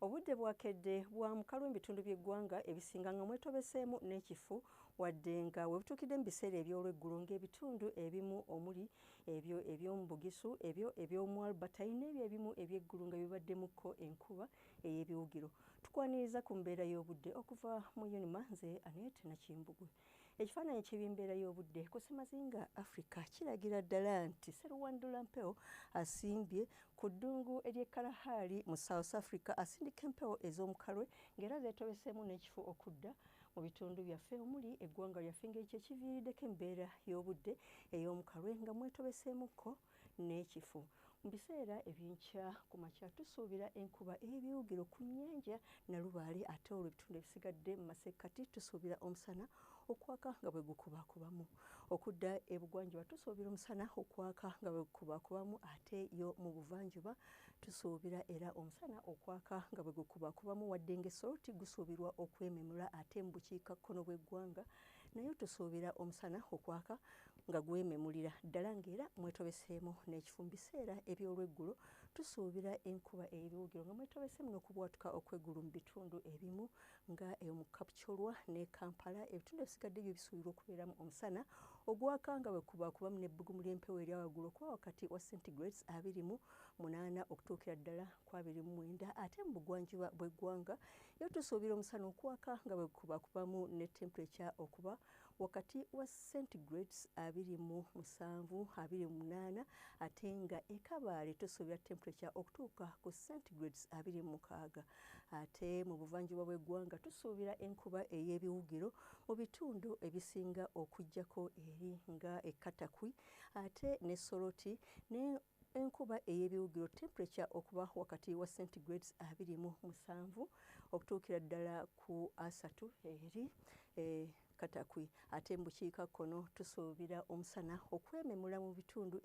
Obudde bwakedde bwa mukalu ebitundu by'eggwanga ebisinga nga mwetobeseemu n'ekifu wadde nga we butuukidde mu biseera eby'olweggulo ng'ebitundu ebimu omuli ebyo eby'omu Bugisu ebyo eby'omu Albertine n'ebyo ebimu eby'eggulu nga bibaddemuko enkuba ey'ebiwugiro. Tukwaniriza ku mbeera y'obudde okuva mu Unima, nze Annette Nakimbugwe. Ekifaananyi ky'ebimbeera y'obudde ku Ssemazinga Africa kiragira ddala nti Sseruwandula Mpewo asimbye ku ddungu ery'e Kalahari mu South Africa asindika empewo ez'omukalwe ng'era zeetobeseemu n'ekifu okudda mu bitundu byaffe omuli eggwanga lyaffe ng'ekyo ekiviiriddeko embeera y'obudde ey'omukalwe nga mwetobeseemuko n'ekifu. Mu biseera eby'enkya ku makya tusuubira enkuba ey'ebiwugiro ku nnyanja Nalubaale ate olwo ebitundu ebisigadde mu masekkati tusuubira omusana okwaka nga bwe gukubaakubamu. Okudda ebugwanjuba tusuubira omusana okwaka nga bwe gukubaakubamu ate yo mu buvanjuba tusuubira era omusana okwaka nga bwe gukubaakubamu wadde ng'essoloti gusuubirwa okwememula ate mu bukiikakkono bw'eggwanga nayo tusuubira omusana okwaka nga gwememulira ddala ng'era mwetobeseemu n'ekifu. Mu biseera eby'olweggulo tusuubira enkuba ey'ebiwugiro nga mwetobeseemu n'okubwatuka okw'eggulu mu bitundu ebimu nga mu Kapchorwa ne Kampala ebitundu ebisigadde byo bisuubirwa okubeeramu omusana ogwaka nga bwe gukubaakubamu n'ebbugumu ly'empewo erya waggulu okuba wakati wa centigrades 28 okutuukira ddala ku 29 ate mu bugwanjuba bw'eggwanga yo tusuubira omusana okwaka nga bwe gukubaakubamu ne temperature okuba wakati wa centigrades 27 28 ate nga e Kabale tusuubira temperature okutuuka ku centigrades 26 ate mu buvanjuba bw'eggwanga tusuubira enkuba ey'ebiwugiro mu bitundu ebisinga okuggyako eri nga e Katakwi ate ne Soroti ne enkuba ey'ebiwugiro temperature okuba wakati wa centigrades 27 okutuukira ddala ku 3 eri Katakwi ate mu bukiikakkono tusuubira omusana okwememula mu bitundu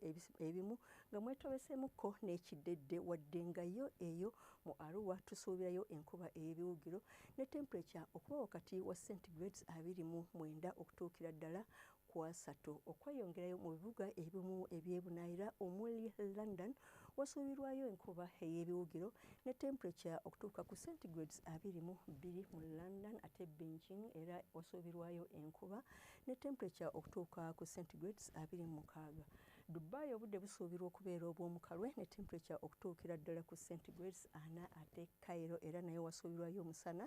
ebimu nga mwetobeseemuko n'ekiddedde wadde nga yo eyo mu Arua tusuubirayo enkuba ey'ebiwugiro ne temperature okuba wakati wa centigrades 29 okutuukira ddala ku 3 okweyongerayo mu bibuga ebimu eby'ebunaayira omuli London wasuubirwayo enkuba ey'ebiwugiro ne temperature okutuuka ku centigrades 22 mu London ate Beijing era wasuubirwayo enkuba ne temperature okutuuka ku centigrades 26. Dubai obudde busuubirwa okubeera obw'omukalwe ne temperature okutuukira ddala ku centigrades 4 ate Cairo era nayo wasuubirwayo omusana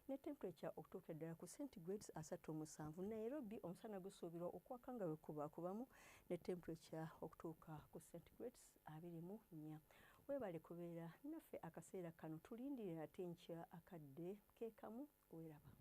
ne temperature okutuukira ddala ku centigrades 37. Nairobi omusana gusuubirwa okwaka nga bwe gukubaakubamu ne temperature okutuuka ku centigrades 24. Weebale kubeera naffe akaseera kano tulindirira ate enkya akadde keekamu weeraba.